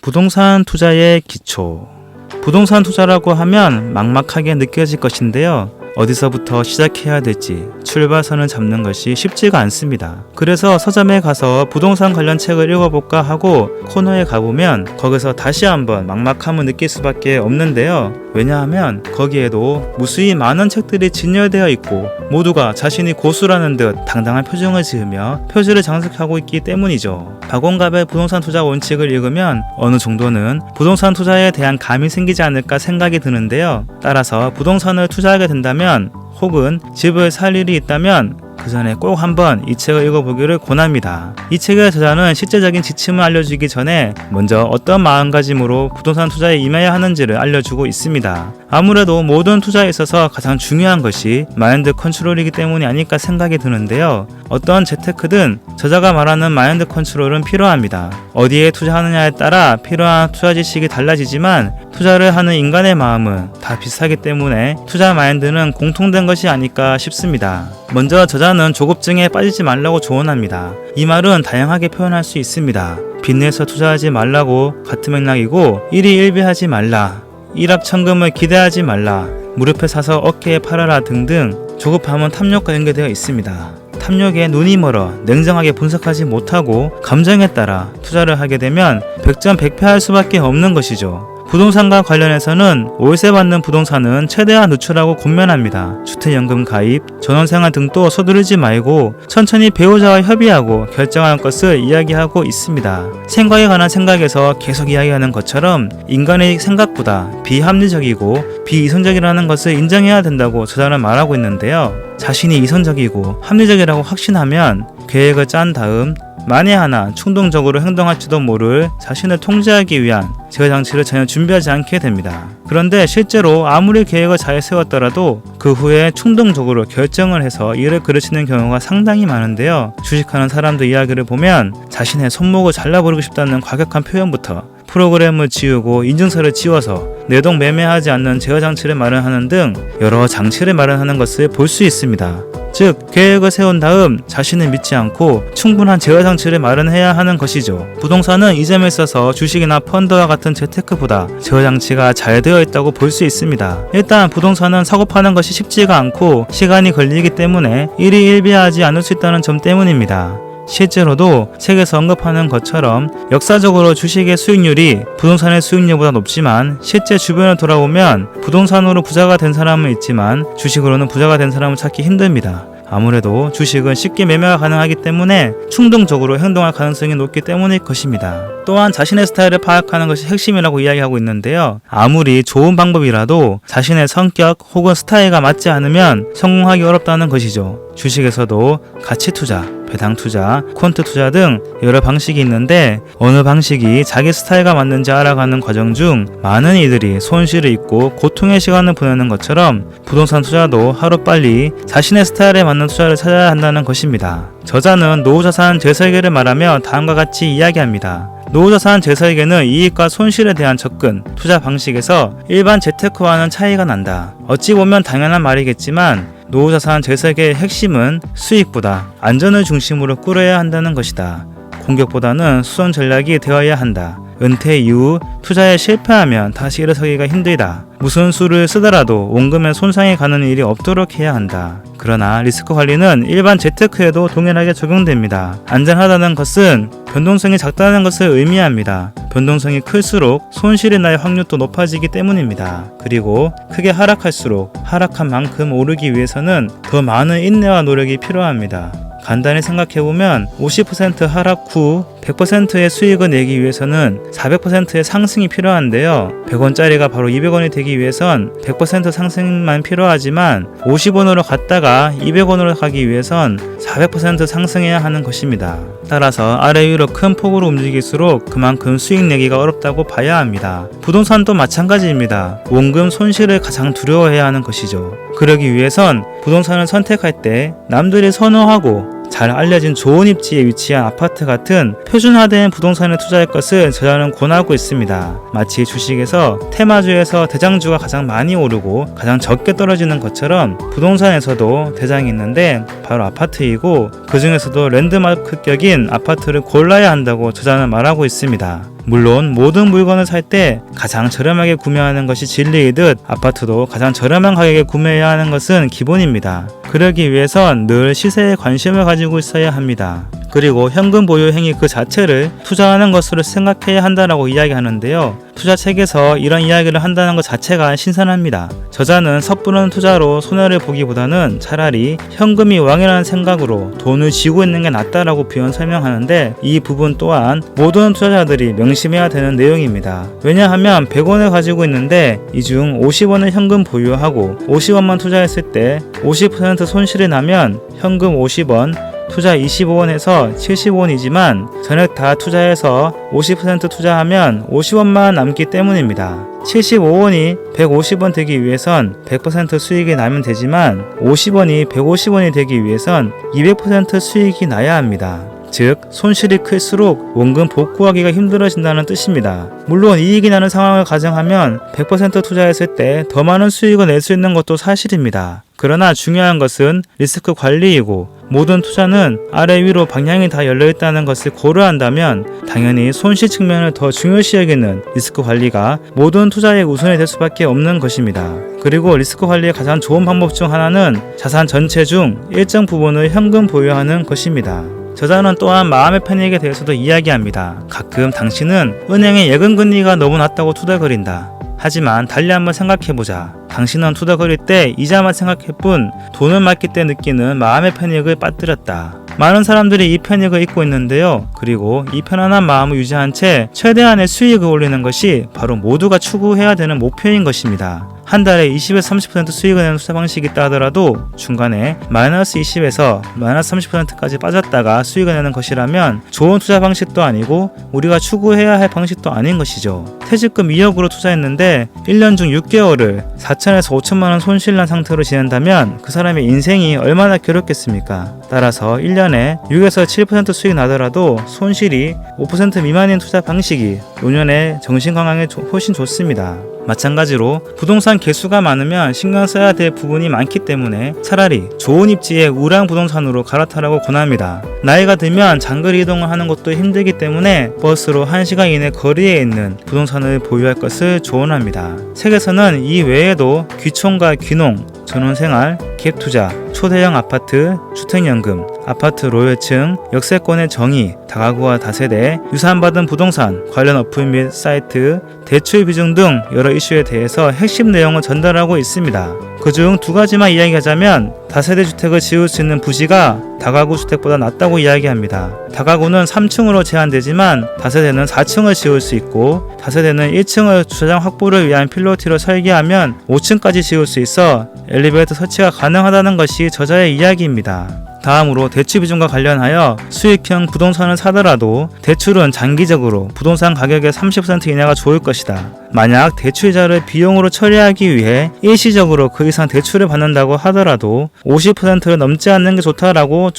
부동산 투자의 기초. 부동산 투자라고 하면 막막하게 느껴질 것인데요. 어디서부터 시작해야 될지 출발선을 잡는 것이 쉽지가 않습니다. 그래서 서점에 가서 부동산 관련 책을 읽어볼까 하고 코너에 가보면 거기서 다시 한번 막막함을 느낄 수밖에 없는데요. 왜냐하면 거기에도 무수히 많은 책들이 진열되어 있고 모두가 자신이 고수라는 듯 당당한 표정을 지으며 표지를 장식하고 있기 때문이죠. 박원갑의 부동산 투자 원칙을 읽으면 어느 정도는 부동산 투자에 대한 감이 생기지 않을까 생각이 드는데요. 따라서 부동산을 투자하게 된다면 혹은 집을 살 일이 있다면 그 전에 꼭 한번 이 책을 읽어보기를 권합니다. 이 책의 저자는 실제적인 지침을 알려주기 전에 먼저 어떤 마음가짐으로 부동산 투자에 임해야 하는지를 알려주고 있습니다. 아무래도 모든 투자에 있어서 가장 중요한 것이 마인드 컨트롤이기 때문이 아닐까 생각이 드는데요. 어떤 재테크든 저자가 말하는 마인드 컨트롤은 필요합니다. 어디에 투자하느냐에 따라 필요한 투자 지식이 달라지지만 투자를 하는 인간의 마음은 다 비슷하기 때문에 투자 마인드는 공통된 것이 아닐까 싶습니다. 먼저 저자는 조급증에 빠지지 말라고 조언합니다. 이 말은 다양하게 표현할 수 있습니다. 빚내서 투자하지 말라고 같은 맥락이고 일희일비하지 말라, 일확천금을 기대하지 말라, 무릎에 사서 어깨에 팔아라 등등 조급함은 탐욕과 연계되어 있습니다. 탐욕에 눈이 멀어 냉정하게 분석하지 못하고 감정에 따라 투자를 하게 되면 백전백패할 수밖에 없는 것이죠. 부동산과 관련해서는 월세 받는 부동산은 최대한 누출하고 권면합니다. 주택연금 가입, 전원생활 등도 서두르지 말고 천천히 배우자와 협의하고 결정할 것을 이야기하고 있습니다. 생각에 관한 생각에서 계속 이야기하는 것처럼 인간의 생각보다 비합리적이고 비이성적이라는 것을 인정해야 된다고 저자는 말하고 있는데요. 자신이 이성적이고 합리적이라고 확신하면 계획을 짠 다음 만에 하나 충동적으로 행동할지도 모를 자신을 통제하기 위한 제어장치를 전혀 준비하지 않게 됩니다. 그런데 실제로 아무리 계획을 잘 세웠더라도 그 후에 충동적으로 결정을 해서 일을 그르치는 경우가 상당히 많은데요. 주식하는 사람들 이야기를 보면 자신의 손목을 잘라버리고 싶다는 과격한 표현부터 프로그램을 지우고 인증서를 지워서 내동 매매하지 않는 제어장치를 마련하는 등 여러 장치를 마련하는 것을 볼 수 있습니다. 즉 계획을 세운 다음 자신을 믿지 않고 충분한 제어장치를 마련해야 하는 것이죠. 부동산은 이 점에 있어서 주식이나 펀드와 같은 재테크보다 제어장치가 잘 되어 있다고 볼 수 있습니다. 일단 부동산은 사고 파는 것이 쉽지가 않고 시간이 걸리기 때문에 일희일비하지 않을 수 있다는 점 때문입니다. 실제로도 책에서 언급하는 것처럼 역사적으로 주식의 수익률이 부동산의 수익률보다 높지만 실제 주변을 돌아보면 부동산으로 부자가 된 사람은 있지만 주식으로는 부자가 된 사람을 찾기 힘듭니다. 아무래도 주식은 쉽게 매매가 가능하기 때문에 충동적으로 행동할 가능성이 높기 때문일 것입니다. 또한 자신의 스타일을 파악하는 것이 핵심이라고 이야기하고 있는데요. 아무리 좋은 방법이라도 자신의 성격 혹은 스타일과 맞지 않으면 성공하기 어렵다는 것이죠. 주식에서도 가치 투자, 배당 투자, 퀀트 투자 등 여러 방식이 있는데 어느 방식이 자기 스타일과 맞는지 알아가는 과정 중 많은 이들이 손실을 입고 고통의 시간을 보내는 것처럼 부동산 투자도 하루빨리 자신의 스타일에 맞는 투자를 찾아야 한다는 것입니다. 저자는 노후자산 재설계를 말하며 다음과 같이 이야기합니다. 노후자산 재설계는 이익과 손실에 대한 접근, 투자 방식에서 일반 재테크와는 차이가 난다. 어찌 보면 당연한 말이겠지만 노후자산 재설계의 핵심은 수익보다 안전을 중심으로 꾸려야 한다는 것이다. 공격보다는 수선 전략이 되어야 한다. 은퇴 이후 투자에 실패하면 다시 일어서기가 힘들다. 무슨 수를 쓰더라도 원금에 손상이 가는 일이 없도록 해야 한다. 그러나 리스크 관리는 일반 재테크에도 동일하게 적용됩니다. 안전하다는 것은 변동성이 작다는 것을 의미합니다. 변동성이 클수록 손실이 날 확률도 높아지기 때문입니다. 그리고 크게 하락할수록 하락한 만큼 오르기 위해서는 더 많은 인내와 노력이 필요합니다. 간단히 생각해보면 50% 하락 후 100%의 수익을 내기 위해서는 400%의 상승이 필요한데요. 100원짜리가 바로 200원이 되기 위해선 100% 상승만 필요하지만 50원으로 갔다가 200원으로 가기 위해선 400% 상승해야 하는 것입니다. 따라서 아래 위로 큰 폭으로 움직일수록 그만큼 수익 내기가 어렵다고 봐야 합니다. 부동산도 마찬가지입니다. 원금 손실을 가장 두려워해야 하는 것이죠. 그러기 위해선 부동산을 선택할 때 남들이 선호하고 잘 알려진 좋은 입지에 위치한 아파트 같은 표준화된 부동산에 투자할 것을 저자는 권하고 있습니다. 마치 주식에서 테마주에서 대장주가 가장 많이 오르고 가장 적게 떨어지는 것처럼 부동산에서도 대장이 있는데 바로 아파트이고 그 중에서도 랜드마크격인 아파트를 골라야 한다고 저자는 말하고 있습니다. 물론 모든 물건을 살 때 가장 저렴하게 구매하는 것이 진리이듯 아파트도 가장 저렴한 가격에 구매해야 하는 것은 기본입니다. 그러기 위해선 늘 시세에 관심을 가지고 있어야 합니다. 그리고 현금 보유 행위 그 자체를 투자하는 것으로 생각해야 한다라고 이야기하는데요. 투자책에서 이런 이야기를 한다는 것 자체가 신선합니다. 저자는 섣부른 투자로 손해를 보기보다는 차라리 현금이 왕이라는 생각으로 돈을 쥐고 있는 게 낫다라고 표현 설명하는데, 이 부분 또한 모든 투자자들이 명심해야 되는 내용입니다. 왜냐하면 100원을 가지고 있는데 이 중 50원을 현금 보유하고 50원만 투자했을 때 50% 손실이 나면 현금 50원, 투자 25원에서 75원이지만 전액 다 투자해서 50% 투자하면 50원만 남기 때문입니다. 75원이 150원 되기 위해선 100% 수익이 나면 되지만 50원이 150원이 되기 위해선 200% 수익이 나야 합니다. 즉 손실이 클수록 원금 복구하기가 힘들어진다는 뜻입니다. 물론 이익이 나는 상황을 가정하면 100% 투자했을 때 더 많은 수익을 낼 수 있는 것도 사실입니다. 그러나 중요한 것은 리스크 관리이고, 모든 투자는 아래 위로 방향이 다 열려있다는 것을 고려한다면 당연히 손실 측면을 더 중요시 여기는 리스크 관리가 모든 투자의 우선이 될 수밖에 없는 것입니다. 그리고 리스크 관리의 가장 좋은 방법 중 하나는 자산 전체 중 일정 부분을 현금 보유하는 것입니다. 저자는 또한 마음의 편익에 대해서도 이야기합니다. 가끔 당신은 은행의 예금 금리가 너무 낮다고 투덜거린다. 하지만 달리 한번 생각해보자. 당신은 투덜거릴 때 이자만 생각할 뿐 돈을 맡길 때 느끼는 마음의 편익을 빠뜨렸다. 많은 사람들이 이 편익을 잊고 있는데요. 그리고 이 편안한 마음을 유지한 채 최대한의 수익을 올리는 것이 바로 모두가 추구해야 되는 목표인 것입니다. 한 달에 20에서 30% 수익을 내는 투자 방식이 있다 하더라도 중간에 마이너스 20에서 마이너스 30%까지 빠졌다가 수익을 내는 것이라면 좋은 투자 방식도 아니고 우리가 추구해야 할 방식도 아닌 것이죠. 퇴직금 2억으로 투자했는데 1년 중 6개월을 4천에서 5천만원 손실난 상태로 지낸다면 그 사람의 인생이 얼마나 괴롭겠습니까? 따라서 1년에 6에서 7% 수익 나더라도 손실이 5% 미만인 투자 방식이 5년의 정신건강에 훨씬 좋습니다. 마찬가지로 부동산 개수가 많으면 신경 써야 될 부분이 많기 때문에 차라리 좋은 입지의 우량 부동산으로 갈아타라고 권합니다. 나이가 들면 장거리 이동을 하는 것도 힘들기 때문에 버스로 1시간 이내 거리에 있는 부동산을 보유할 것을 조언합니다. 책에서는 이 외에도 귀촌과 귀농, 전원생활, 갭투자, 초대형 아파트, 주택연금, 아파트 로열층, 역세권의 정의, 다가구와 다세대, 유산받은 부동산, 관련 어플 및 사이트, 대출 비중 등 여러 이슈에 대해서 핵심 내용을 전달하고 있습니다. 그중 두 가지만 이야기하자면 다세대 주택을 지을 수 있는 부지가 다가구 주택보다 낫다고 이야기합니다. 다가구는 3층으로 제한되지만 다세대는 4층을 지을 수 있고, 다세대는 1층을 주차장 확보를 위한 필로티로 설계하면 5층까지 지을 수 있어 엘리베이터 설치가 가능하다는 것이 저자의 이야기입니다. 다음으로 대출 비중과 관련하여 수익형 부동산을 사더라도 대출은 장기적으로 부동산 가격의 30% 이내가 좋을 것이다. 만약 대출이자를 비용으로 처리하기 위해 일시적으로 그 이상 대출을 받는다고 하더라도 50%를 넘지 않는 게 좋다라고